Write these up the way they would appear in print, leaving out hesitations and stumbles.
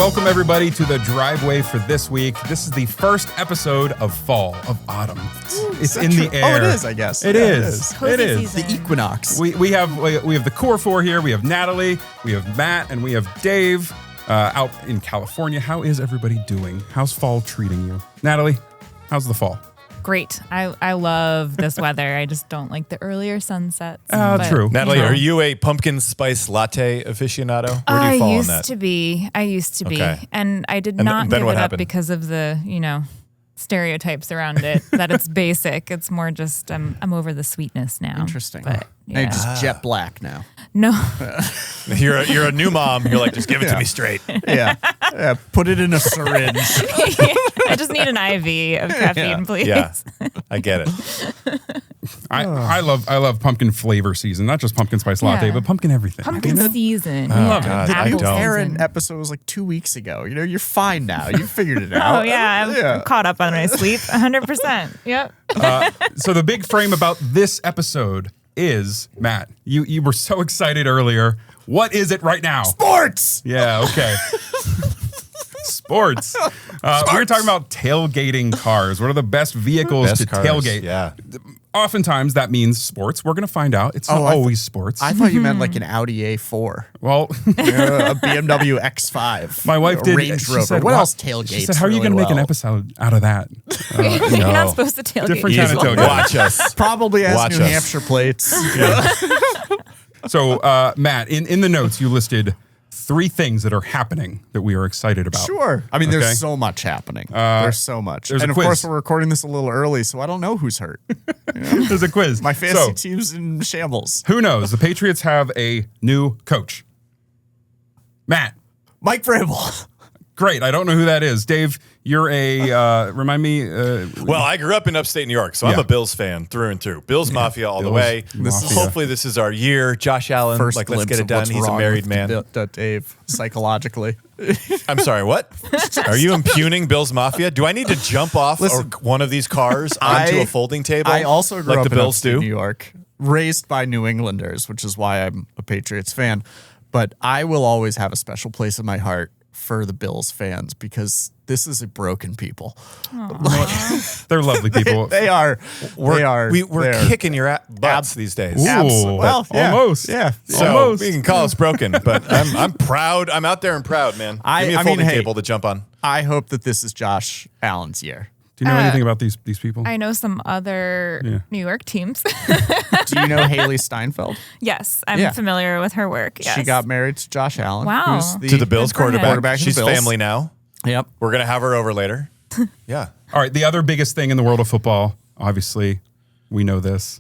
welcome everybody to the driveway for this week. This is the first episode of fall, of autumn. It's in the air. Oh, it is, I guess. It is. Cozy It is. season. The equinox. We have the core four here. We have Natalie, we have Matt, and we have Dave out in California. How is everybody doing? How's fall treating you? Natalie, how's the fall? Great. I love this weather. I just don't like the earlier sunsets. Oh, true. Natalie, are you a pumpkin spice latte aficionado? Where do I you fall on used that? to be. Okay. And I did And not then give what it happened? up because of the, stereotypes around it, that it's basic. It's more just I'm over the sweetness now. Interesting. But Now you're yeah. just jet black now. No. You're a new mom. You're like, just give it to me straight. Yeah. Put it in a syringe. I just need an IV of caffeine, please. Yeah, I get it. I love pumpkin flavor season, not just pumpkin spice latte, Yeah. but pumpkin everything. Pumpkin season. God, Apple I don't. Aaron season. episode was like 2 weeks ago. You're fine now. You figured it out. Oh, yeah. I'm caught up on my sleep. 100%. Yep. So the big frame about this episode is, Matt, you were so excited earlier. What is it right now? Sports. Yeah, okay. Sports. We're talking about tailgating cars. What are the best vehicles to cars, tailgate? Yeah. Oftentimes that means sports. We're going to find out. It's not always sports. I thought you meant like an Audi A4. well, A BMW X5. my wife a did. Range she Rover. said, what "Wow." else tailgates? She said, "How are you really going to make an well?" episode out of that?" You're not supposed to tailgate. Different kind of Easy. tailgate. Watch us. Probably has Watch New us. Hampshire plates. So, Matt, in the notes you listed 3 things that are happening that we are excited about. Sure. I mean, Okay. there's so much happening. There's so much. there's And a of quiz. course, we're recording this a little early, so I don't know who's hurt. There's a quiz. My fantasy So, team's in shambles. who knows? The Patriots have a new coach. Matt, Mike Vrabel. great. I don't know who that is. Dave, you're a, remind me. Well, I grew up in upstate New York, so I'm Yeah. a Bills fan through and through. Bills Mafia all the Bills way. Mafia. Hopefully this is our year. Josh Allen, First let's glimpse get it of done. what's He's a wrong married with man. Dave, psychologically. I'm sorry, what? Are you impugning Bills Mafia? Do I need to jump off Listen, one of these cars onto a folding table? I also grew like up the in Bills upstate do. New York, raised by New Englanders, which is why I'm a Patriots fan. But I will always have a special place in my heart for the Bills fans because this is a broken people. They're lovely people. They are. We're they're- kicking your butts these days. Ooh, Absolutely. Well, yeah. almost. Yeah. So Almost. we can call us broken, but I'm proud. I'm out there and proud, man. Give me a folding hey, table to jump on. I hope that this is Josh Allen's year. Do you know anything about these people? I know some other Yeah. New York teams. Do you know Haley Steinfeld? Yes, I'm Yeah. familiar with her work. Yes. She got married to Josh Allen. Wow. Who's To the Bills Good for him. quarterback. to the She's Bills. family now. Yep. We're going to have her over later. Yeah. All right. The other biggest thing in the world of football, obviously, we know this.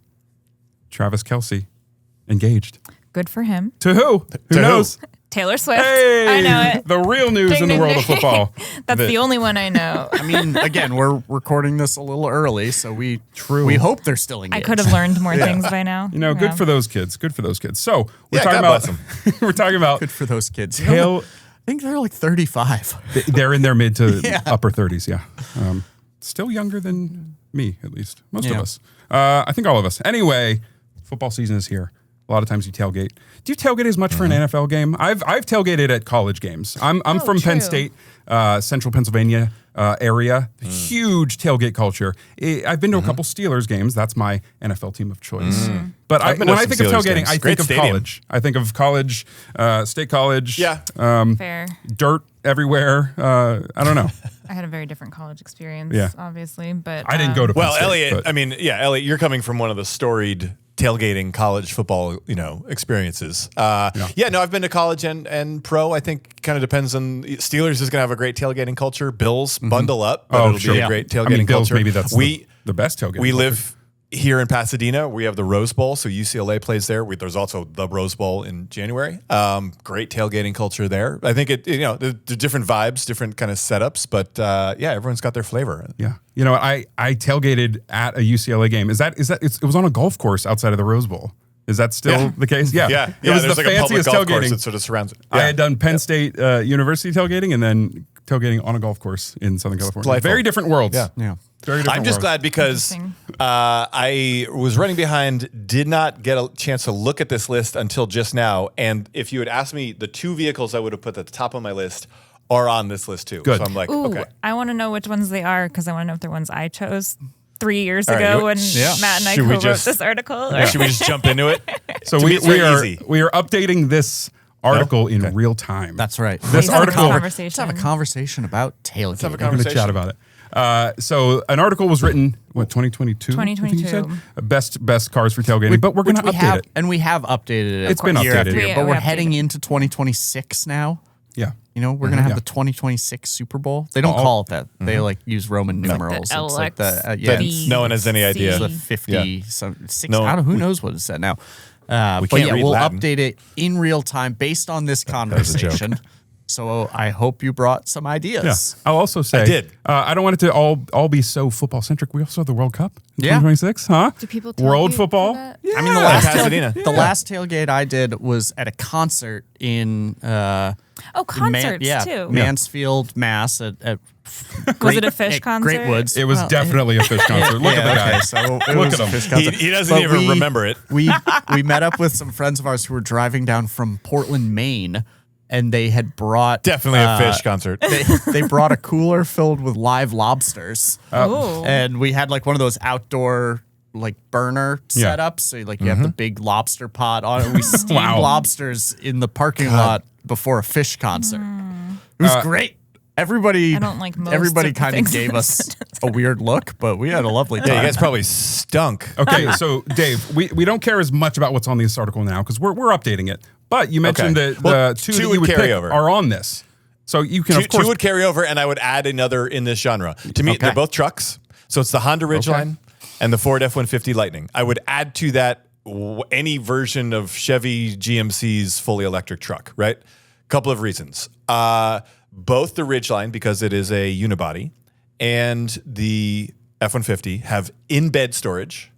Travis Kelce, engaged. Good for him. To who? Who To who? knows? Taylor Swift. Hey, I know it. The real news Ding, in the ding, world of ding. football. That's That- the only one I know. I mean, again, we're recording this a little early, so we hope they're still I engaged. could have learned more things by now. You know, good for those kids. Good for those kids. So we're Yeah, talking God about. bless we're talking about. Good for those kids. Tail. I think they're like 35. They're in their mid to Yeah. upper 30s. Yeah. Still younger than me, at least. Most of Yeah. us. I think all of us. Anyway, football season is here. A lot of times you tailgate. Do you tailgate as much for an NFL game? I've tailgated at college games. I'm from Penn true. State, central Pennsylvania area. Huge tailgate culture. I've been to a couple Steelers games. That's my NFL team of choice. But I've been when to I some think of Steelers tailgating, games. I Great think of stadium. college. I think of college, state college. Yeah. Fair. Dirt everywhere. I don't know. I had a very different college experience, Yeah. obviously, but I didn't go to Penn Well, State, Elliot, but- I mean, yeah, Elliot, you're coming from one of the storied tailgating college football, experiences. Yeah, no, I've been to college and pro. I think kind of depends on Steelers is going to have a great tailgating culture. Bills bundle up, but it'll be a great tailgating I mean, Bills, culture. maybe that's the best tailgating. We culture. live here in Pasadena. We have the Rose Bowl, so UCLA plays there. There's also the Rose Bowl in January. Great tailgating culture there. I think the different vibes, different kind of setups, but yeah, everyone's got their flavor. Yeah. You know, I tailgated at a UCLA game. It was on a golf course outside of the Rose Bowl. Is that still the case? Yeah. Yeah. It was there's the like a public fanciest golf course tailgating. that sort of surrounds it. I Yeah. had done Penn State University tailgating and then tailgating on a golf course in Southern California. delightful. Very different worlds. Yeah. Yeah. Very different I'm just worlds. glad because Interesting. I was running behind, did not get a chance to look at this list until just now. And if you had asked me, the 2 vehicles I would have put at the top of my list are on this list too. Good. So I'm like, Ooh, okay. I want to know which ones they are because I want to know if they're ones I chose 3 years All right, ago you- when yeah. Matt and I Should we co-wrote just- this article. Should we just jump into it? So To me, it's very easy. we are updating this article in real time. That's right. This Let's have a article. conversation. Let's have a conversation about tailgating. have a We're going to conversation. chat about it. So an article was written, 2022? 2022. Best cars for tailgating, but we're going to Which we update have, it. and we have updated it. It's been year after updated. year, Yeah, but we we're updated heading it. into 2026 now. Yeah. You know, we're gonna have Yeah. the 2026 Super Bowl. They don't call it that. They like use Roman numerals. The It's like the That no one has any idea. it's the C. 50 some 6. No, I don't know who knows what it's at now. But can't yeah, read we'll Latin. update it in real time based on this was a conversation. So I hope you brought some Yeah. ideas. I'll also say, I did. I don't want it to all be so football centric. We also have the World Cup in Yeah. 2026, huh? Do people World tailgate football? for that? I mean, the Yeah. last Pasadena. the last tailgate I did was at a concert in Oh, concerts too. Mansfield, Mass. At Was it a fish concert? Great Woods. It was definitely a fish concert. Look at the guy. Okay, so it Look was at a him. fish concert. He doesn't But even remember it. We met up with some friends of ours who were driving down from Portland, Maine, and they had brought Definitely a fish concert. They brought a cooler filled with live lobsters, Ooh. and we had like one of those outdoor like burner Yeah. setups. So like you have the big lobster pot on it. We steamed Wow. lobsters in the parking lot before a fish concert. It was great. Everybody, I don't like most everybody of the kind of things gave in us a weird look, but we had a lovely time. Yeah, you guys probably stunk. Okay, so Dave, we don't care as much about what's on this article now because we're updating it. But you mentioned Okay. that Well, the two two that would you would carry pick over. are on this. So you can, Two, of course, two would carry over, and I would add another in this genre. To me, Okay. they're both trucks. So it's the Honda Ridgeline and the Ford F-150 Lightning. I would add to that any version of Chevy GMC's fully electric truck, right? Couple of reasons. Both the Ridgeline, because it is a unibody, and the F-150 have in-bed storage.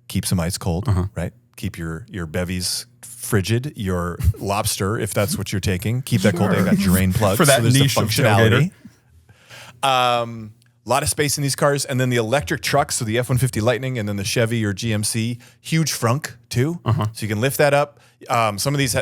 Keeps them ice cold, right? Keep your bevies frigid, your lobster, if that's what you're taking, keep that cold. They've got drain plugs For that so there's the niche of functionality. A lot of space in these cars, and then the electric trucks, so the F-150 Lightning, and then the Chevy or GMC, huge frunk too, so you can lift that up. Some of these,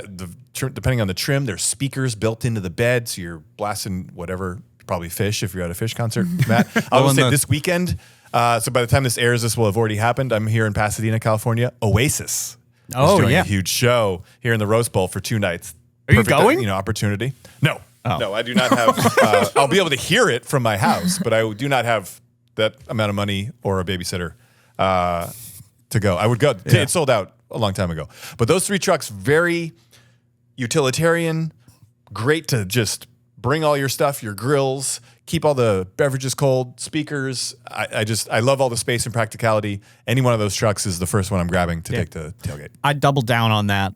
depending on the trim, there's speakers built into the bed, so you're blasting whatever, probably fish if you're at a fish concert. Matt, I will say this weekend. So by the time this airs, this will have already happened. I'm here in Pasadena, California. Oasis is doing a huge show here in the Rose Bowl for 2 nights. Are you going? Opportunity. No, no, I do not have. I'll be able to hear it from my house, but I do not have that amount of money or a babysitter to go. I would go. It sold out a long time ago. But those 3 trucks, very utilitarian, great to just bring all your stuff, your grills, keep all the beverages cold, speakers. I love all the space and practicality. Any one of those trucks is the first one I'm grabbing to take to tailgate. I double down on that.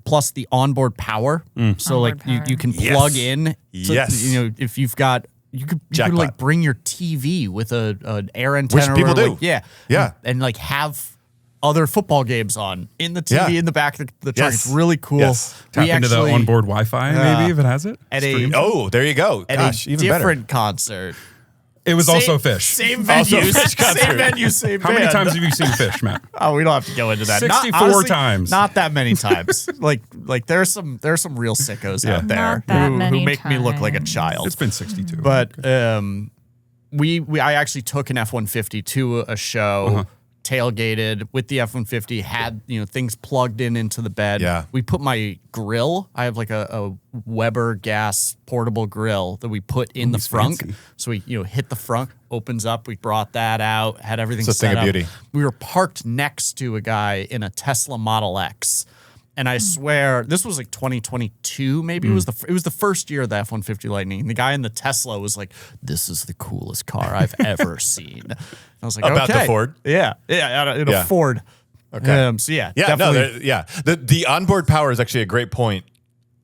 Plus the onboard power. So Onboard like power. you can Yes. plug in. So, Yes. You know, if you've got you could Jackpot. like bring your TV with an air antenna. people or, do. like, yeah. Yeah. And like have other football games on in the TV Yeah. in the back of the truck. Yes. It's really cool. Yes. tap into the onboard Wi-Fi maybe if it has it. At Stream. Oh, there you go. at Gosh, a even different better. concert. It was also fish. Same Also venue. fish concert. Same venue. Same How many band. times have you seen fish, Matt? Oh, we don't have to go into that. 64 times. Not that many times. like there's some real sickos out there Not that who many make me look like a times. child. It's been 62. But I actually took an F-150 to a show, tailgated with the F-150, had things plugged into the bed. Yeah. We put my grill. I have like a Weber gas portable grill that we put in the he's frunk. fancy. So we hit the frunk, opens up. We brought that out, had everything It's a thing set of up. beauty. We were parked next to a guy in a Tesla Model X. And I swear, this was like 2022, maybe it was the first year of the F-150 Lightning. The guy in the Tesla was like, "This is the coolest car I've ever seen." I was like, About the okay. Ford? Yeah, in a Yeah. Ford. Okay. So yeah, Yeah, definitely. The onboard power is actually a great point,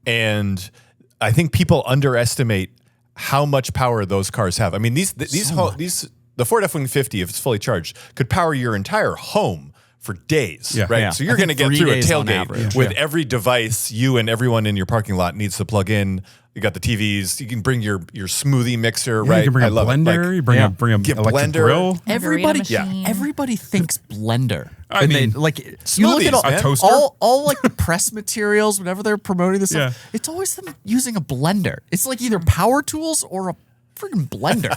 and I think people underestimate how much power those cars have. I mean, the Ford F-150, if it's fully charged, could power your entire home for days, Yeah. right? Yeah. So you're I going to think get 3 through a days on tailgate average. with every device you and everyone in your parking lot needs to plug in. You got the TVs. You can bring your smoothie mixer, Yeah, right? you can bring I a love it. blender. Like, You bring Yeah. a bring a Get electric blender. grill. Everybody, machine. everybody thinks blender. I And they, mean, like you look smoothies, at all, man. A toaster? all like the press materials whenever they're promoting this stuff. Yeah. It's always them using a blender. It's like either power tools or a freaking blender.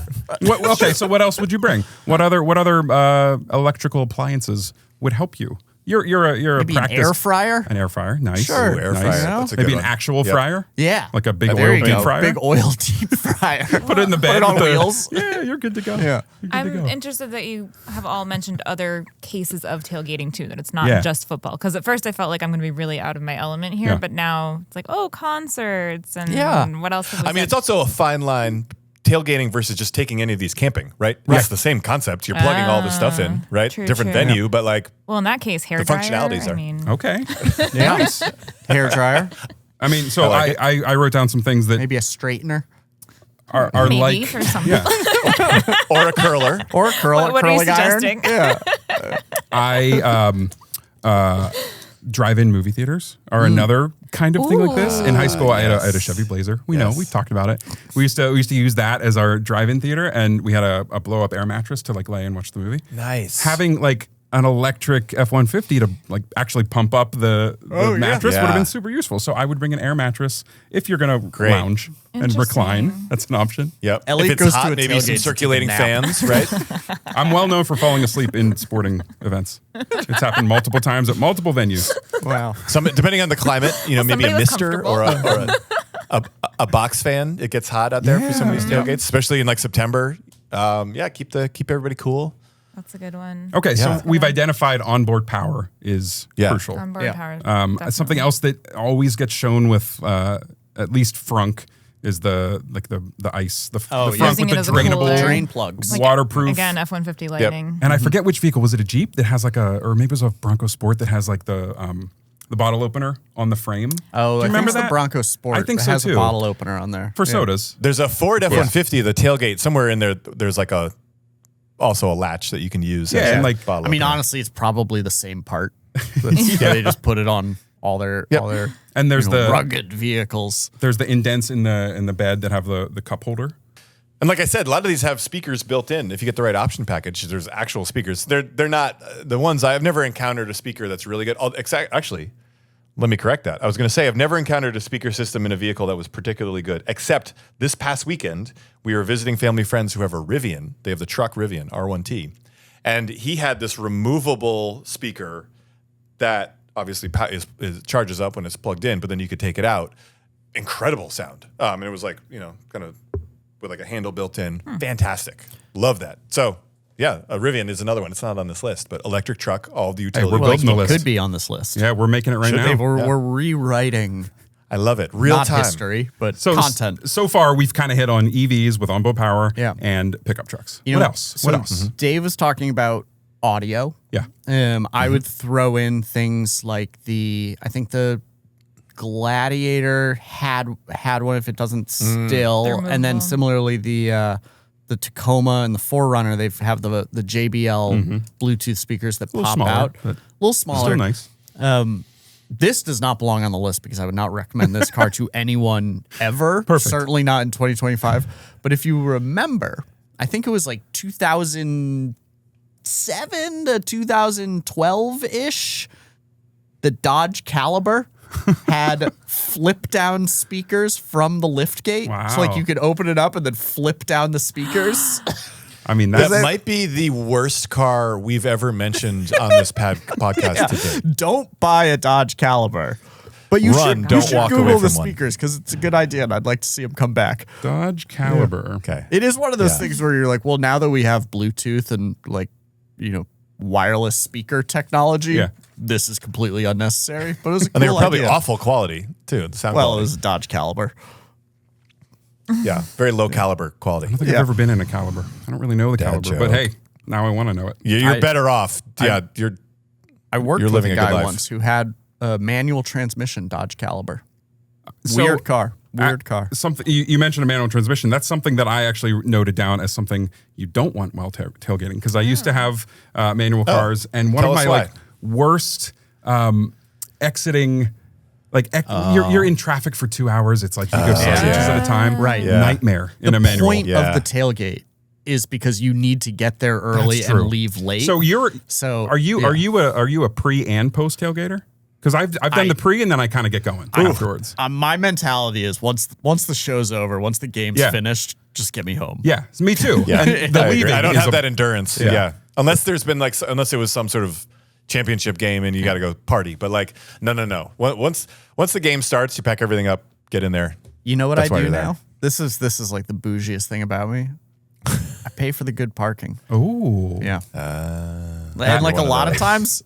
Okay, so what else would you bring? What other electrical appliances would help you? You're a Maybe an practiced air fryer. An air fryer, nice. Sure. Ooh, air nice. fryer. That's a good Maybe one. an actual Yep. fryer. Yeah, Like a big There oil you deep go. fryer. Big oil deep fryer. Put it in the bed. on with the- wheels. Yeah, you're good to go. Yeah. You're good to I'm go. interested that you have all mentioned other cases of tailgating too, that it's not Yeah. just football. Because at first I felt like I'm going to be really out of my element here, Yeah. but now it's like, oh, concerts and Yeah. what else have we I mean, said? it's also a fine line. Tailgating versus just taking any of these camping, right? It's the same concept. You're plugging all this stuff in, right? True, Different true. venue, but like Well, in that case, hair The dryer. functionalities I are- mean, Okay. Yeah. Hair dryer. I mean, so I like I wrote down some things that Maybe a straightener are maybe like for some. yeah. or a curler. or a What are you curling iron. suggesting? Yeah. Drive-in movie theaters are another kind of thing like this. In high school, I had a Chevy Blazer. We know, Yes. we talked about it. We used to use that as our drive-in theater, and we had a blow-up air mattress to like lay and watch the movie. Nice. Having like an electric F-150 to like actually pump up the mattress would have Yeah. been super useful. So I would bring an air mattress if you're gonna Great. lounge and recline. Interesting. That's an option. Yep. Elliot if it's goes hot, to a maybe tailgate some to circulating take a nap. fans, right? I'm well known for falling asleep in sporting events. It's happened multiple times at multiple venues. Wow. Some depending on the climate, maybe a somebody was mister or a box fan. It gets hot out there for some of these tailgates, especially in like September. Keep everybody cool. That's a good one. Okay, Yeah. so we've identified onboard power is crucial. Onboard Yeah. power. Something else that always gets shown with at least frunk is the ice, the frunk Using with it the as a drainable cooler. Drain plugs. Like, waterproof. Again, F-150 Lightning. And I forget which vehicle was it, a Jeep that has like or maybe it was a Bronco Sport that has like the bottle opener on the frame. Oh, Do you I remember think it's that? the Bronco Sport. I think that so has too. a bottle opener on there. For sodas. There's a Ford F-150, the tailgate somewhere in there. There's like also a latch that you can use. Yeah, as and a like- bottle I mean, opener. honestly, it's probably the same part. They just put it on all their And there's the rugged vehicles. there's the indents in the bed that have the cup holder. And like I said, a lot of these have speakers built in. If you get the right option package, there's actual speakers. They're not the ones I've never encountered a speaker that's really good. Actually, let me correct that. I was going to say I've never encountered a speaker system in a vehicle that was particularly good, except this past weekend we were visiting family friends who have a Rivian. They have the truck Rivian R1T, and he had this removable speaker that obviously charges up when it's plugged in, but then you could take it out. Incredible sound, and it was like kind of with like a handle built in. Fantastic. Love that. So yeah, a Rivian is another one. It's not on this list, but electric truck, all the utility. we're building the it list. could be on this list. Yeah, we're making it right now. We're rewriting I love it. Real not time. history, but So content. So far, we've kind of hit on EVs with onboard power Yeah. and pickup trucks. You What know, else? so What else? Dave was talking about audio. Yeah. I would throw in things like I think the Gladiator had one if it doesn't still, They're and then movable. similarly the Tacoma and the 4Runner they have the JBL Bluetooth speakers that little pop smaller, out, but a little smaller. Still nice. This does not belong on the list because I would not recommend this car to anyone ever. Perfect. Certainly not in 2025. But if you remember, I think it was like 2007 to 2012 ish. The Dodge Caliber had flip down speakers from the lift gate. Wow. So like you could open it up and then flip down the speakers. I mean, That that's might be the worst car we've ever mentioned on this podcast today. Don't buy a Dodge Caliber. But you Run, should, don't you should walk Google away the from one. speakers because it's a good idea and I'd like to see them come back. Dodge Caliber. Okay. It is one of those Yeah. things where you're like, well, now that we have Bluetooth and wireless speaker technology, Yeah. this is completely unnecessary. But it was a And they cool were probably idea. awful quality too. The sound Well, it quality. was a Dodge Caliber. Yeah, very low caliber quality. I don't think I've ever been in a Caliber. I don't really know the Dad Caliber, but joke. hey, now I want to know it. You're I- better off. Yeah, I worked You're with living a a good guy life. once who had a manual transmission Dodge Caliber. So, Weird car. Weird car. Something you mentioned a manual transmission. That's something that I actually noted down as something you don't want while tailgating because I used to have manual cars, and one Tell of us my why. like worst exiting. Like you're in traffic for 2 hours. It's like you go 6 inches at a time. Right. Yeah. Nightmare in a manual. The point of the tailgate is because you need to get there early That's true. and leave late. So are you yeah. are you a pre and post tailgater? Because I've done the pre and then I kind of get going afterwards. My mentality is once the show's over, once the game's finished, just get me home. Yeah, it's me too. Yeah. And the I agree. leaving I don't is have that endurance. Yeah. Yeah. Unless there's been unless it was some sort of championship game and you got to go party. But no. Once the game starts, you pack everything up, get in there. You know what That's I why do you're there. now? This is like the bougiest thing about me. I pay for the good parking. Oh, Yeah. I'm And like a one of lot of those. times,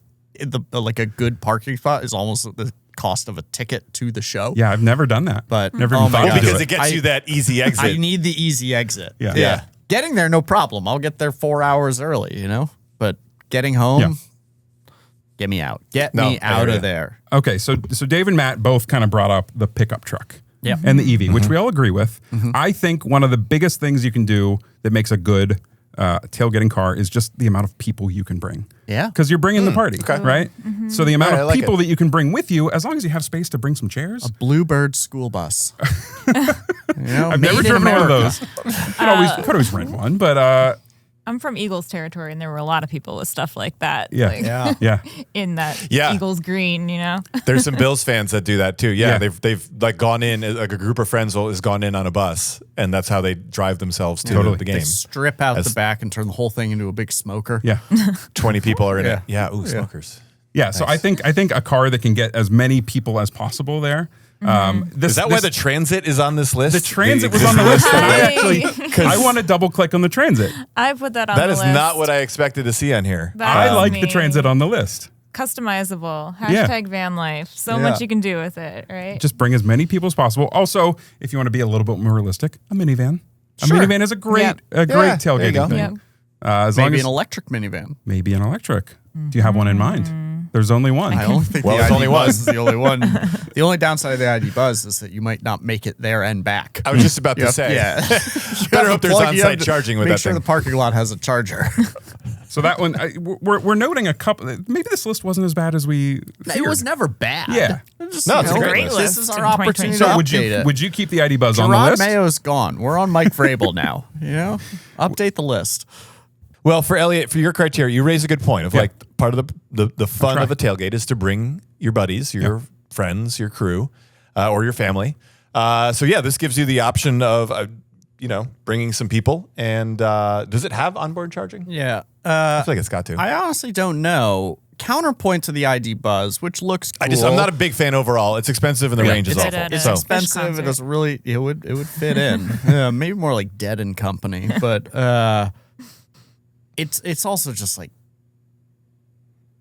like a good parking spot is almost the cost of a ticket to the show. yeah. I've never done that. But never oh even my thought God. to do Because it. it gets you that easy exit. I need the easy exit. Yeah. Yeah. Getting there, no problem. I'll get there 4 hours early, But getting home, Yeah. get me out. Get No, me I out hear of ya. there. Okay, so Dave and Matt both kind of brought up the pickup truck. Yeah. And the EV, which we all agree with. I think one of the biggest things you can do that makes a good tailgating car is just the amount of people you can bring. Yeah. Because you're bringing the party, right? So the amount All right, I of like people it. that you can bring with you, as long as you have space to bring some chairs. Bluebird school bus. I've never made in driven one of America. those. Could always rent one, but I'm from Eagles territory, and there were a lot of people with stuff like that. yeah, like, yeah. in that Yeah. Eagles green, There's some Bills fans that do that too. Yeah, Yeah. they've like gone in, like a group of friends has gone in on a bus, and that's how they drive themselves to Totally. the They game. strip out As- the back and turn the whole thing into a big smoker. Yeah. 20 people are in it. Yeah. Yeah, ooh, smokers. Yeah. So I think a car that can get as many people as possible there. Is that why the Transit is on this list? the Transit was on the list? And I Hey. actually I want to double click on the Transit. I put that on That the is list. not what I expected to see on here. That I was like the me. Transit on the list. Customizable. Yeah. Hashtag van life. So Yeah. much you can do with it, right? Just bring as many people as possible. Also, if you want to be a little bit more realistic, a minivan. A Sure. minivan is a great Yep. great there you tailgating go. thing. Yep. As long Maybe as an electric minivan. maybe an electric. Do you have one in mind? There's only one. I only think Well, the there's ID only Buzz one. is the only one. The only downside of the ID Buzz is that you might not make it there and back. I was just about to Yep, say. yeah. Better hope there's You have on-site to charging with make that sure thing. the parking lot has a charger. So that one, we're noting a couple. Maybe this list wasn't as bad as we feared. It was never bad. Yeah. It was just, No, it's a you know, great list. This is in our opportunity 2020. to So update would it. you keep the ID Buzz on the Gerard list? Mayo's gone. We're on Mike Vrabel now. Update the list. Well, for Elliot, for your criteria, you raise a good point of Yeah. like part of the fun try. of a tailgate is to bring your buddies, your friends, your crew, or your family. So yeah, this gives you the option of bringing some people. And does it have onboard charging? Yeah. I feel like it's got to. I honestly don't know. Counterpoint to the ID Buzz, which looks cool. I'm not a big fan overall. It's expensive and the range is It's awful. at a- It's So expensive. It concert. doesn't really. It would fit in. Maybe more like Dead and Company, but it's also just like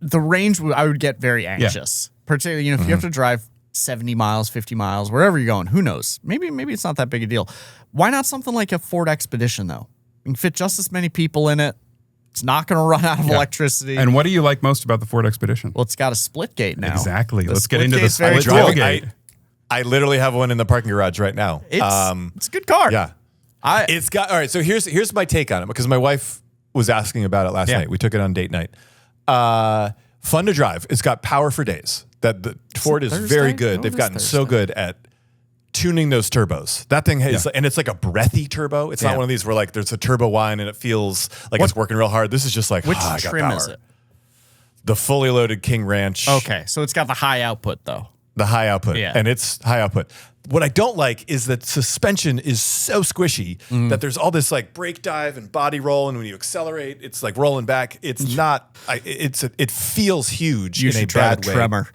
the range. I would get very anxious, particularly if you have to drive 70 miles, 50 miles, wherever you're going. Who knows? Maybe it's not that big a deal. Why not something like a Ford Expedition though? You can fit just as many people in it. It's not going to run out of electricity. And what do you like most about the Ford Expedition? well, it's got a split gate now. Exactly. The Let's get split into the gate's very split cool. tailgate. I literally have one in the parking garage right now. It's a good car. Yeah. It's got all right. So here's my take on it because my wife was asking about it last night. We took it on date night. Fun to drive. It's got power for days. That the Ford is Thursday? very good. No, They've it is gotten so Thursday. good at tuning those turbos. That thing has, and it's like a breathy turbo. It's Yeah. not one of these where like there's a turbo whine and it feels like it's working real hard. This is just like Which I got trim power. is it? The fully loaded King Ranch. Okay, so it's got the high output though. The high output. Yeah. And it's high output. What I don't like is that suspension is so squishy that there's all this like brake dive and body roll. And when you accelerate, it's like rolling back. It's not, it feels huge You in a should try bad the way Tremor.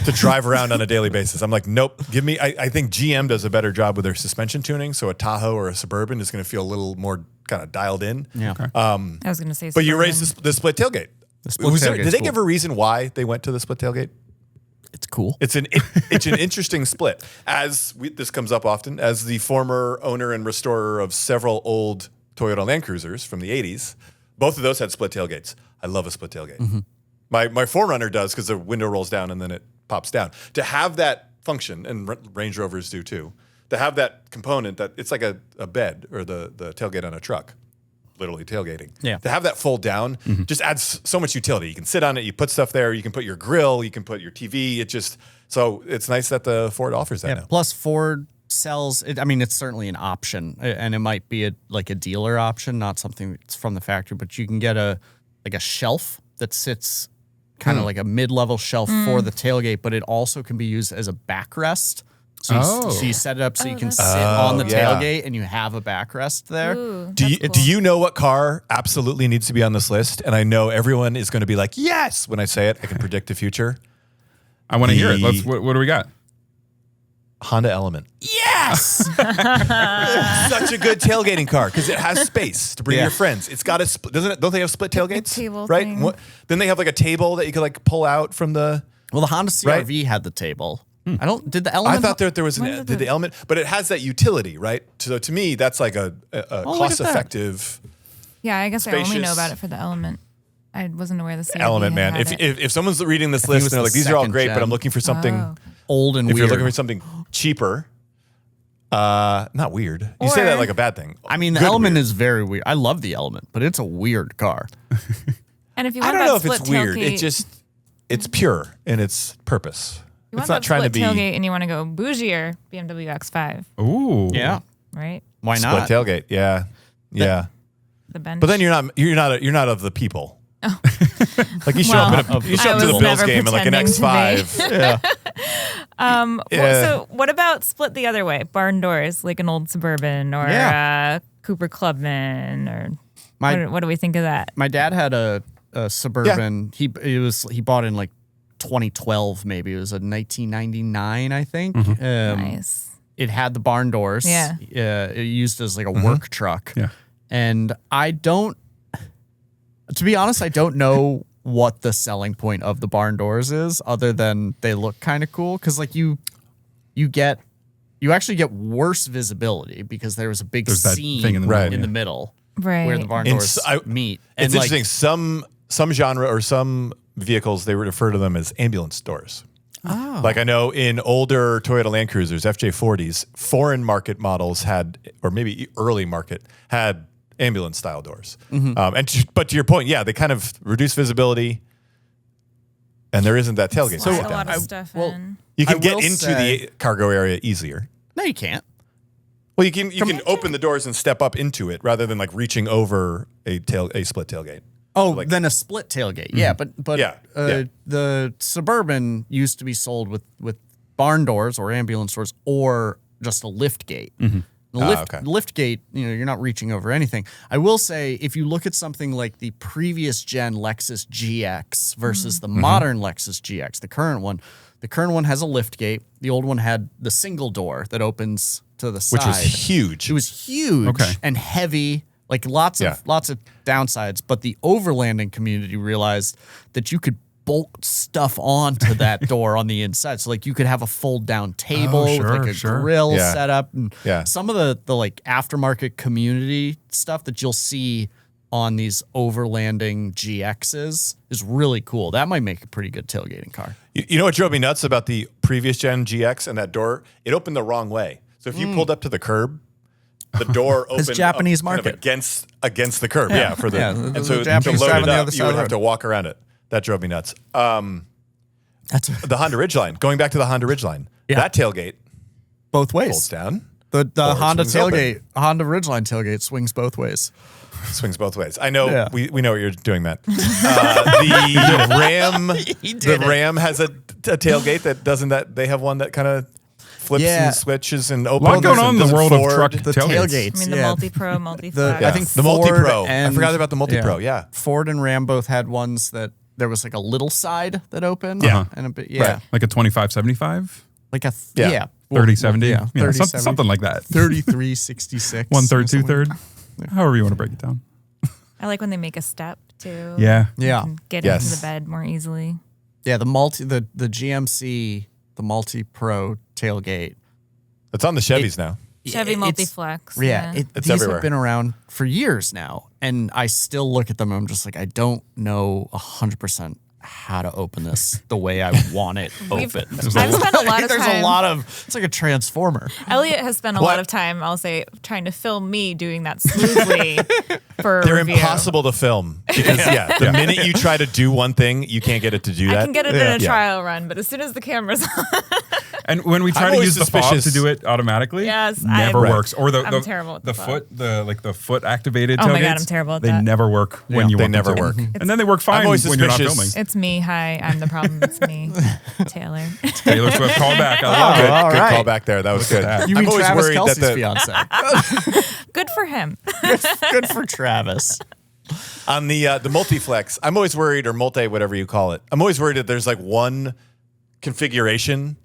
to drive around on a daily basis. I'm like, nope, give me, I think GM does a better job with their suspension tuning. So a Tahoe or a Suburban is going to feel a little more kind of dialed in. Yeah. I was going to say But you Suburban. raised the split tailgate. split Did tailgate's they cool. give a reason why they went to the split tailgate? It's cool. It's an interesting split. This comes up often as the former owner and restorer of several old Toyota Land Cruisers from the 80s. Both of those had split tailgates. I love a split tailgate. Mm-hmm. My 4Runner does because the window rolls down and then it pops down. To have that function, and Range Rovers do too, to have that component that it's like a bed or the tailgate on a truck. literally tailgating. Yeah. To have that fold down just adds so much utility. You can sit on it, you put stuff there, you can put your grill, you can put your TV. So it's nice that the Ford offers that now. Plus Ford sells it. I mean, it's certainly an option, and it might be a dealer option, not something that's from the factory, but you can get a shelf that sits kind of like a mid-level shelf for the tailgate, but it also can be used as a backrest. So you set it up so you can sit on the tailgate and you have a backrest there. Ooh, Do you know what car absolutely needs to be on this list? And I know everyone is going to be like, yes, when I say it. I can predict the future. I want to hear it. What do we got? Honda Element. Yes! Such a good tailgating car because it has space to bring your friends. It's got a don't they have split tailgates? table right? thing. Then they have like a table that you could like pull out from the. Well, the Honda CR-V had the table. Did the I Element? thought there was the Element, but it has that utility, right? So to me, that's like a cost-effective. Yeah, I guess I only know Spacious. about it for the Element. I wasn't aware the CRV Element, man. had it. If someone's reading this think it list was and they're the like, these are all second great, but gen. I'm looking for something. Oh. Old and If weird. you're looking for something cheaper, not weird. You say Or- that like a bad thing. I mean, the Good Element weird. is very weird. I love the Element, but it's a weird car. And if you I want don't know if that it's split weird. tailgate, It's pure in its purpose. you It's want not that trying to split be tailgate and you want to go bougier, BMW X5, Ooh. Yeah. right? Why split not? tailgate. Yeah, yeah. The bench. But then you're not of the people. Like you show Well, up to I the was Bills never game in like an pretending to X5. Yeah. So what about split the other way? Barn doors, like an old Suburban or Cooper Clubman, or what do we think of that? My dad had a Suburban. He bought in like 2012, maybe. It was a 1999, I think. Nice. It had the barn doors. Yeah. It used as like a work truck. Yeah. And to be honest, I don't know what the selling point of the barn doors is, other than they look kind of cool. Because like you actually get worse visibility because there was a big There's that seam thing in the middle, in the yeah. middle Right. where the barn And doors meet. It's And like, interesting. Some genre or some vehicles, they would refer to them as ambulance doors. Oh. Like I know in older Toyota Land Cruisers, FJ40s, foreign market models had, or maybe early market, had ambulance style doors. But to your point, yeah, they kind of reduce visibility, and there isn't that tailgate. Slide to sit a down. lot of stuff in. You can I get will into say- the cargo area easier. No, you can't. Well, you can open the doors and step up into it rather than like reaching over a split tailgate. Oh, then a split tailgate. Yeah, but Yeah, yeah. The Suburban used to be sold with barn doors or ambulance doors or just a lift gate. The lift gate, you're not reaching over anything. I will say, if you look at something like the previous gen Lexus GX versus the modern Lexus GX, the current one has a lift gate. The old one had the single door that opens to the side, Which was huge. It was huge Okay. and heavy, like lots of downsides. But the overlanding community realized that you could bolt stuff onto that door on the inside. So like you could have a fold down table with like a grill Yeah. set up. And Yeah. some of the like aftermarket community stuff that you'll see on these overlanding GXs is really cool. That might make a pretty good tailgating car. You know what drove me nuts about the previous gen GX and that door? It opened the wrong way. So if you pulled up to the curb, the door opened Japanese up kind of market. against the curb. Yeah, for the Yeah, and the so to Japanese load drive it on the up, other you side would of the have to road. walk around it. That drove me nuts. That's The Honda Ridgeline. Going back to the Honda Ridgeline, that tailgate both ways. folds down, The Or it Honda swings open. tailgate, Honda Ridgeline tailgate swings both ways. swings both ways. I know Yeah. we know what you're doing, Matt. The Ram, did it. Ram has a tailgate that doesn't. That they have one that kind of flips Yeah. and switches and A opens. lot going on in the and world of Ford. truck The tailgates. tailgates. I mean, the yeah. multi-pro, multi-flex. I think the Ford multi-pro. I and- forgot about the multi-pro. Yeah. Ford and Ram both had ones that there was like a little side that opened. Yeah. And a bit, yeah. Right. Like a 2575, Like a, Yeah. yeah. 3070, Yeah. 3070. something like that. 3366. 1/3, 2/3, however you want to break it down. I like when they make a step too. Yeah. Yeah. You can get Yes. into the bed more easily. Yeah. The GMC, the multi pro tailgate. It's on the Chevys now. Chevy It's- multi-flex. Yeah. It's These everywhere. have been around for years now. And I still look at them and I'm just like, I don't know 100% how to open this the way I want it open. I've spent a lot of There's time. a lot of, it's like a transformer. Elliot has spent a lot of time, I'll say, trying to film me doing that smoothly for They're review. impossible to film because the minute you try to do one thing, you can't get it to do that. I can get it in a trial run, but as soon as the camera's on, And when we try I'm to always use the fob suspicious. to do it automatically, Yes, never I'm- works. Or I'm terrible at the the fob. foot, the foot activated Oh my God, tailgates, I'm terrible at they that. never work when you they want them never to. work. And then they work fine always when you're not filming. suspicious. it's me. Hi, I'm the problem. It's me, Taylor. Taylor Swift call back. I love Good, it. all good right. call back there. That was good. that. You I'm mean always Travis worried Kelce's that fiance? Good for him. Good for Travis. on the multi-flex, I'm always worried, or multi, whatever you call it. I'm always worried that there's like one configuration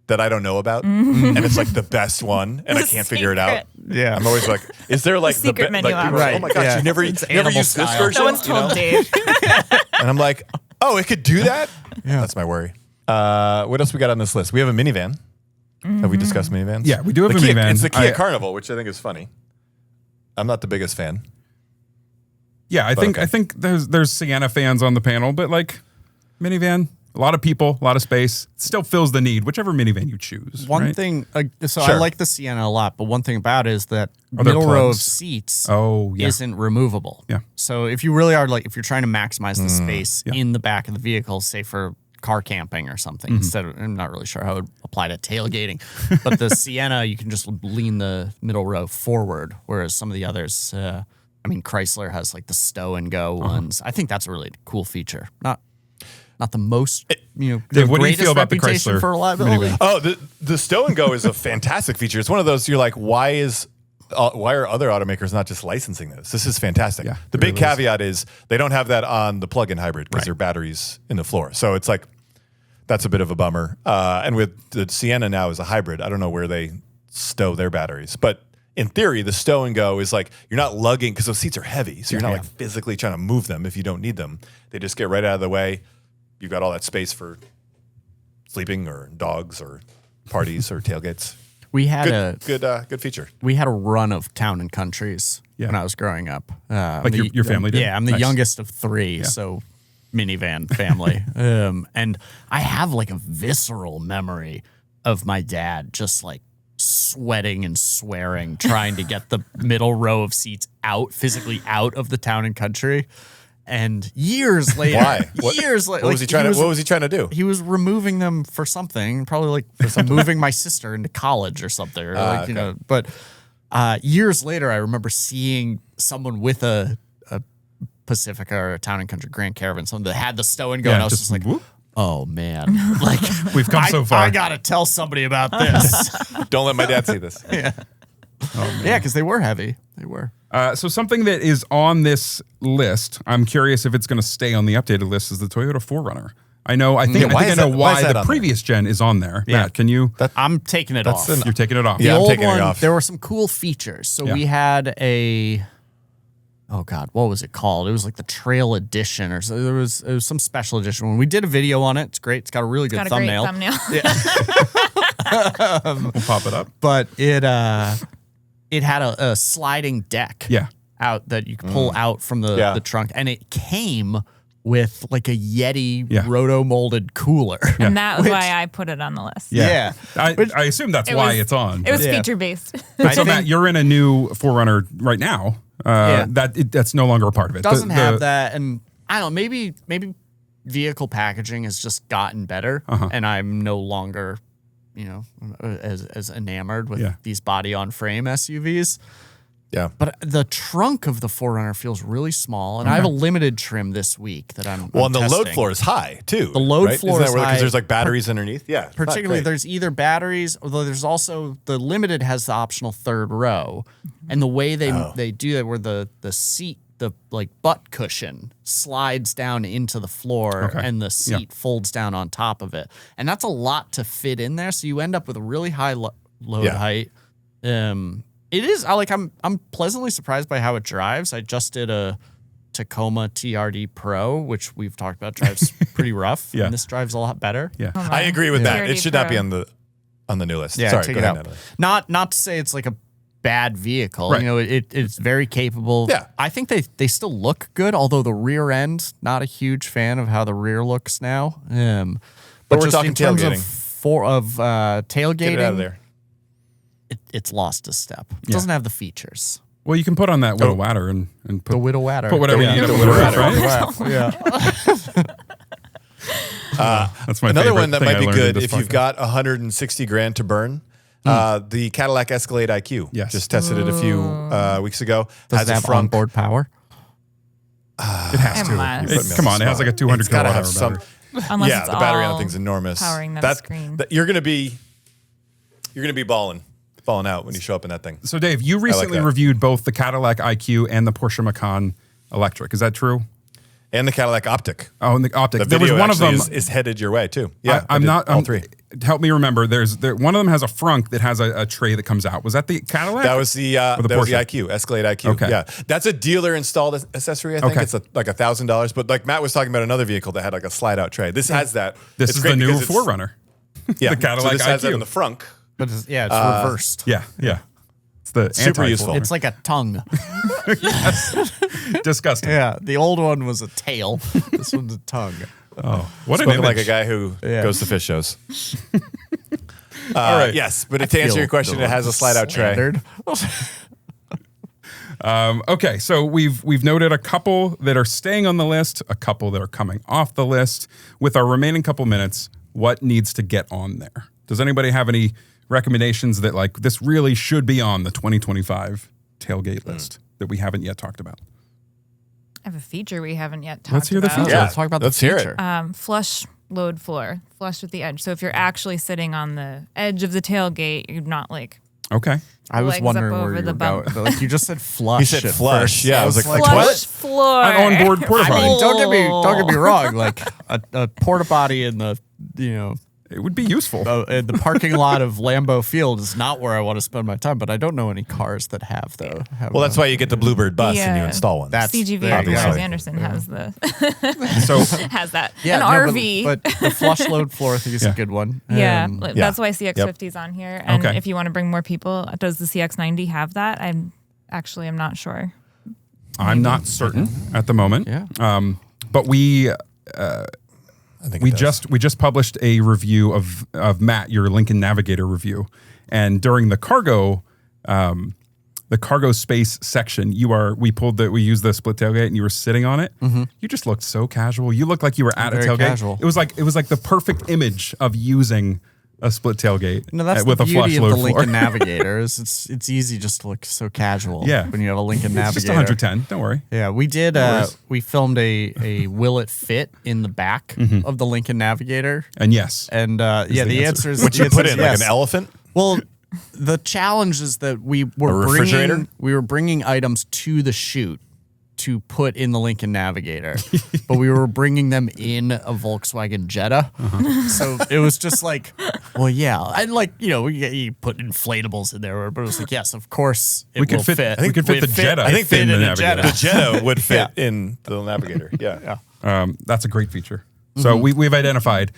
that I don't know about, and it's like the best one, and I can't figure it out. Yeah. I'm always like, is there like secret menu like, option. oh my gosh, Yeah. you never animal used this style. version? No one's told Dave. And I'm like, oh, it could do that? Yeah. That's my worry. What else we got on this list? We have a minivan. Have we discussed minivans? Yeah, we do have The a Kia- minivan. It's the Kia I- Carnival, which I think is funny. I'm not the biggest fan. Yeah, I think there's Sienna fans on the panel, but like minivan, a lot of people, a lot of space, still fills the need, whichever minivan you choose. One right? thing, so Sure. I like the Sienna a lot, but one thing about it is that Are there middle row of plugs? seats Oh, yeah. isn't removable. Yeah. So if you really are like, if you're trying to maximize the space yeah. in the back of the vehicle, say for car camping or something, instead of, I'm not really sure how it would apply to tailgating, but the Sienna, you can just lean the middle row forward, whereas some of the others, I mean, Chrysler has like the stow and go ones. I think that's a really cool feature. Not the most, Dave, the what do you greatest feel about the reputation Chrysler for reliability. minivan? Oh, the stow and go is a fantastic feature. It's one of those you're like, why are other automakers not just licensing this? This is fantastic. Yeah, the it big really is. caveat is they don't have that on the plug-in hybrid because their batteries in the floor. So it's like that's a bit of a bummer. And with the Sienna now as a hybrid, I don't know where they stow their batteries, but in theory, the stow and go is like you're not lugging because those seats are heavy, so you're not like physically trying to move them if you don't need them. They just get right out of the way. You've got all that space for sleeping or dogs or parties or tailgates. We had Good feature. we had a run of town and countries Yeah. when I was growing up. Like your family did? Yeah, I'm the Nice. youngest of three, so minivan family. And I have like a visceral memory of my dad just like sweating and swearing, trying to get the middle row of seats physically out of the town and country. And years later, Why? years later, What was he trying to? What was he trying to do? He was removing them for something, probably like moving my sister into college or something, or like, you know. But years later, I remember seeing someone with a Pacifica or a Town and Country Grand Caravan, someone that had the stow and go, Yeah, and I was just just like, whoop. oh man, like We've come so far. I gotta tell somebody about this. Don't let my dad see this. Yeah, because they were heavy. They were. So something that is on this list, I'm curious if it's going to stay on the updated list, is the Toyota 4Runner. I know. I think why I is know that- why is why that the on there? previous gen is on there. Yeah. Matt, can you? I'm taking it off. You're taking it off. The Yeah, I'm old taking it one, off. there were some cool features. So Yeah. we had oh God, what was it called? It was like the Trail Edition, or so. It was some special edition one. We did a video on it. It's great. It's got a really good Got a thumbnail. great thumbnail. We'll pop it up. But it had a sliding deck. Yeah. Out that you could pull out from the trunk, and it came with like a Yeti roto molded cooler. And that was why I put it on the list. Yeah. I assume that's It why was- it's on. It was Yeah. feature based. But so Matt, you're in a new 4Runner right now. That's no longer a part of it. Doesn't have that, and I don't know, maybe vehicle packaging has just gotten better, and I'm no longer, as enamored with these body on frame SUVs. Yeah. But the trunk of the 4Runner feels really small, and I have a limited trim this week that I'm Well, and the load testing. floor is high too. The load right? floor is high. because there's like batteries underneath. Yeah. it's not Particularly, great. there's either batteries, although there's also the limited has the optional third row, and the way they do that, where the seat, the like butt cushion slides down into the floor, and the seat folds down on top of it, and that's a lot to fit in there. So you end up with a really high load height. It is. I'm pleasantly surprised by how it drives. I just did a Tacoma TRD Pro, which we've talked about, drives pretty rough. Yeah. And this drives a lot better. Yeah. Oh, I agree with that. TRD It should not be Pro. on the new list. Yeah, Sorry, take go it ahead, out. Natalie. Not to say it's like bad vehicle. Right. You know, it's very capable. Yeah. I think they still look good, although the rear end, not a huge fan of how the rear looks now. But we're just talking in terms tailgating. Tailgating, Get it out of there. It's lost a step. It doesn't have the features. Well, you can put on that Widow Ladder and put The Widow Ladder. Put whatever you need on the Widow Ladder, right? That's my Another favorite one that thing might I be learned in good this if you've podcast. got 160 grand to burn. The Cadillac Escalade IQ. Yes. Just tested it a few weeks ago. Does it have onboard power? It has to. Unless- Come on, it has like a 200 It's gotta kilowatt have hour some. battery. Unless Yeah, it's the battery on all the thing's enormous. powering that screen. You're gonna be balling out when you show up in that thing. So, Dave, you recently that. reviewed both the Cadillac IQ and the Porsche Macan Electric. Is that true? And the Cadillac Optic. Oh, and the Optic. The There was video one of them. is headed your way too. Yeah, I'm not. all three. Help me remember. One of them has a frunk that has a tray that comes out. Was that the Cadillac? That was the Porsche? IQ, Escalade IQ. Okay. Yeah, that's a dealer installed accessory. I think Okay. it's like $1,000. But like Matt was talking about another vehicle that had like a slide out tray. This has that. This It's is great the new because it's- 4Runner. Yeah, the Cadillac so this has that IQ. in the frunk. But it's reversed. Yeah. It's the Super anti-4 useful. runner. It's like a tongue. Disgusting. Yeah, the old one was a tail. This one's a tongue. Oh, what an Spoken image. like a guy who goes to fish shows. All right. Yes, but to answer your question, it has a slide out tray. Standard. Okay, so we've noted a couple that are staying on the list, a couple that are coming off the list. With our remaining couple minutes, what needs to get on there? Does anybody have any recommendations that like this really should be on the 2025 tailgate list that we haven't yet talked about? I have a feature we haven't yet talked Let's hear the about. feature. Yeah, Let's talk about let's the hear it. feature. Flush load floor, flush with the edge. So if you're actually sitting on the edge of the tailgate, you're not like Okay. I was legs up wondering where over you the were bump. going. Like you just said flush. He said at flush. first. Yeah, I was like, like, flush what? floor. An onboard porta I potty. mean, don't get me wrong. Like a porta potty in the It would be useful. in the parking lot of Lambeau Field is not where I want to spend my time. But I don't know any cars that have though. Well, that's why you get the Bluebird bus and you Yeah. install one. That's CGV there you go. Cars Anderson has the So has that. Yeah, An no, RV. but the flush load floor I think is Yeah. a good one. yeah, yeah. that's why CX50 is on here. And Okay. if you want to bring more people, does the CX90 have that? I'm not sure. I'm not certain at the moment. Yeah. But we I think we it does. just published a review of Matt, your Lincoln Navigator review, and during the cargo space section, we used the split tailgate and you were sitting on it. Mm-hmm. You just looked so casual. You looked like you were at a Very tailgate. casual. It was like the perfect image of using a split tailgate No, that's with the a flush beauty of load the floor. Lincoln Navigator. Is it's easy just to look so casual. Yeah. When you have a Lincoln Navigator. It's just 110. Don't worry. Yeah, we did. worries. We filmed a will it fit in the back of the Lincoln Navigator, And yes, and yeah, the answer. answer is What the you answer put is in yes. like an elephant? Well, the challenge is that we were A refrigerator? bringing items to the chute to put in the Lincoln Navigator, but we were bringing them in a Volkswagen Jetta. So it was just like, well, yeah, and like you put inflatables in there, but it was like, yes, of course it We could will fit- fit. I think we could fit It the Jetta I think in fit the in a Navigator. Jetta. The Jetta would fit Yeah. in the Navigator. Yeah. that's a great feature. So we've identified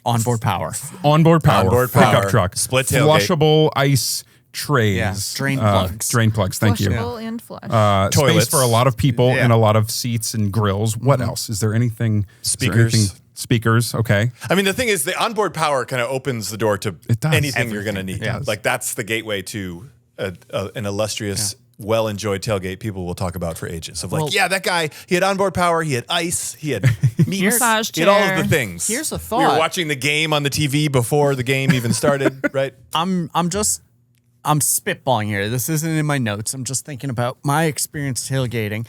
Onboard power. onboard power, Onboard pickup power, truck, split tailgate. flushable ice trays, Yeah, drain plugs. drain plugs. Thank you. Flushable and flush. Space Toilets. for a lot of people Yeah. and a lot of seats and grills. What else? Is there anything? Speakers. Speakers. Okay. I mean, the thing is, the onboard power kind of opens the door to It does. anything you're going to need. Yeah. Like that's the gateway to an illustrious, well-enjoyed tailgate people will talk about for ages. Of like, Well- yeah, that guy, he had onboard power, he had ice, he had meat, Massage he had all of chair. the things. Here's a We thought. were watching the game on the TV before the game even started, right? I'm spitballing here. This isn't in my notes. I'm just thinking about my experience tailgating,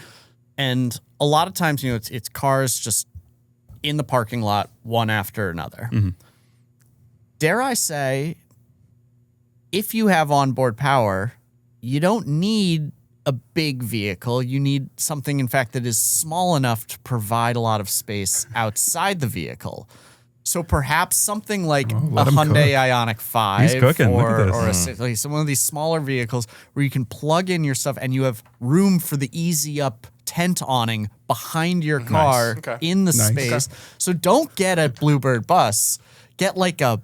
and a lot of times, it's cars just in the parking lot, one after another. Dare I say, if you have onboard power, you don't need a big vehicle. You need something, in fact, that is small enough to provide a lot of space outside the vehicle. So perhaps something like a let him Hyundai cook. Ioniq 5 He's cooking. Look at this. or like some of these smaller vehicles where you can plug in your stuff and you have room for the easy up tent awning behind your car Okay. in the Nice. space. So don't get a Bluebird bus. Get like a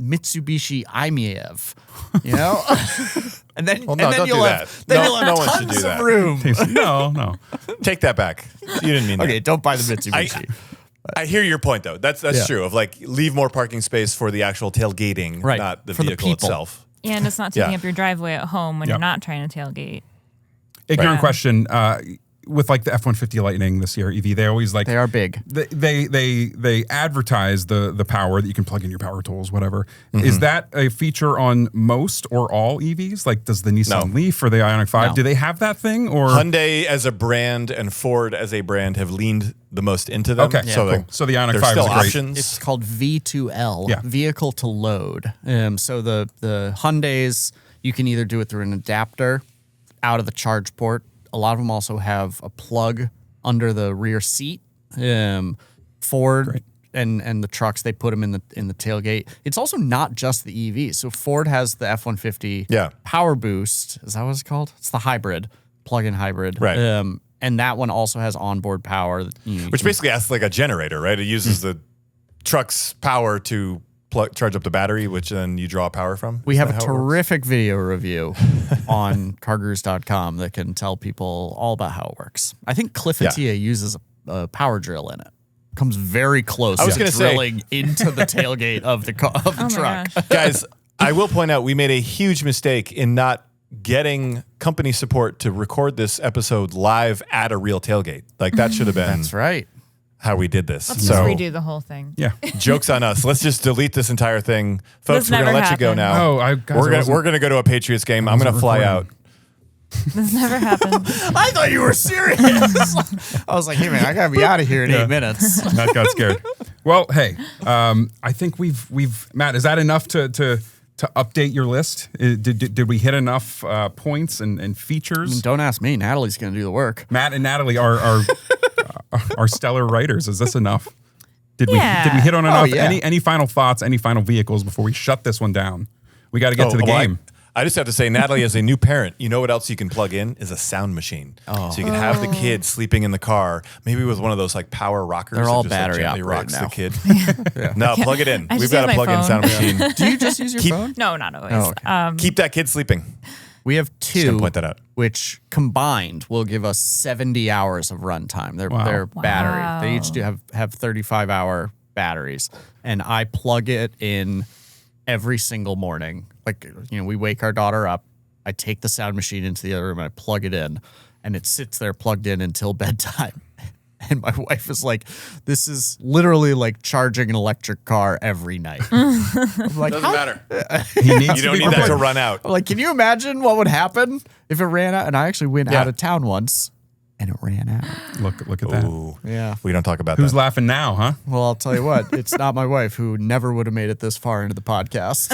Mitsubishi Imiev, you know? and then, Well, no, and then don't you'll do have, that. then No- you'll have no one should tons do of that. room. No. Take that back. You didn't mean Okay, that. don't buy the Mitsubishi. I hear your point though. That's true. Of like leave more parking space for the actual tailgating, Right. not the For the vehicle people. itself. And it's not taking Yeah. up your driveway at home when Yep. you're not trying to tailgate. Ignorant Right. question. With like the F-150 Lightning this year, EV, they always like They are big. They advertise the power that you can plug in your power tools, whatever. Is that a feature on most or all EVs? Like, does the Nissan No. Leaf or the Ioniq 5? No. Do they have that thing? Or Hyundai as a brand and Ford as a brand have leaned the most into them. Okay, so cool. like, So the Ioniq there's 5 still is great. options. It's called V2L, Yeah. vehicle to load. So the Hyundais, you can either do it through an adapter out of the charge port. A lot of them also have a plug under the rear seat. Ford and the trucks, they put them in the tailgate. It's also not just the EV. So Ford has the F-150 Power Boost. Is that what it's called? It's the hybrid, plug-in hybrid. Right. And that one also has onboard power. Which basically acts like a generator, right? It uses the truck's power to charge up the battery, which then you draw power from. We Is have that a how it works? terrific video review on CarGurus.com that can tell people all about how it works. I think Cliff Attia uses a power drill in it. Comes very close I was to gonna say- drilling into the tailgate of the Oh my truck. gosh. Guys, I will point out we made a huge mistake in not getting company support to record this episode live at a real tailgate. Like that should have been That's right. how we did this. Let's so just redo the whole thing. yeah. joke's on us. Let's just delete this entire thing. Folks, This we're gonna never let you go happened. now. Oh, guys, we're gonna go to a Patriots game. I'm gonna fly out. This never happened. I thought you were serious. I was like, hey man, I gotta be out of here in 8 minutes. Matt got scared. Well, hey, I think we've Matt. Is that enough to update your list? Did we hit enough points and features? Don't ask me. Natalie's gonna do the work. Matt and Natalie are stellar writers. Is this enough? Did we hit on enough? yeah. Any final thoughts? Any final vehicles before we shut this one down? We got to get to the well, game. I just have to say, Natalie, as a new parent, you know what else you can plug in is a sound machine. So you can have the kid sleeping in the car, maybe with one of those like power rockers. They're that all just, like, battery gently operated rocks now. the kid. No, plug it in. I We've just got use a my plug-in phone. sound machine. Do you just use your phone? No, not always. Oh, okay. Keep that kid sleeping. We have Just gonna two, point that out. which combined will give us 70 hours of runtime. They're battery. They each do have 35-hour batteries, and I plug it in every single morning. Like, you know, we wake our daughter up. I take the sound machine into the other room and I plug it in, and it sits there plugged in until bedtime. And my wife is like, "This is literally like charging an electric car every night." I'm like, Doesn't "How matter. He needs You to don't be need that prepared. to run out. I'm like, can you imagine what would happen if it ran out? And I actually went Yeah. out of town once and it ran out. Look at that. Ooh, Yeah. we don't talk about Who's that. laughing now, huh? Well, I'll tell you what, it's not my wife, who never would have made it this far into the podcast.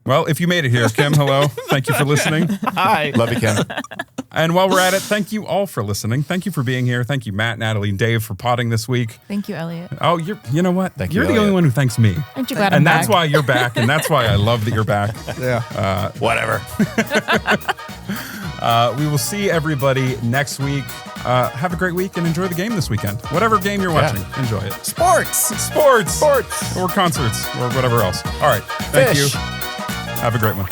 Well, if you made it here, Kim, hello. Thank you for listening. Hi. Love you, Ken. And while we're at it, thank you all for listening. Thank you for being here. Thank you, Matt, Natalie, and Dave for potting this week. Thank you, Elliot. Oh, you know what? Thank you, You're the only Elliot. one who thanks me. Aren't you glad I'm And that's back? why you're back, and that's why I love that you're back. Yeah. Whatever. We will see everybody next week. Have a great week and enjoy the game this weekend. Whatever game you're watching, enjoy it. Sports. Sports. Or concerts or whatever else. All right. Thank Fish. you. Have a great one.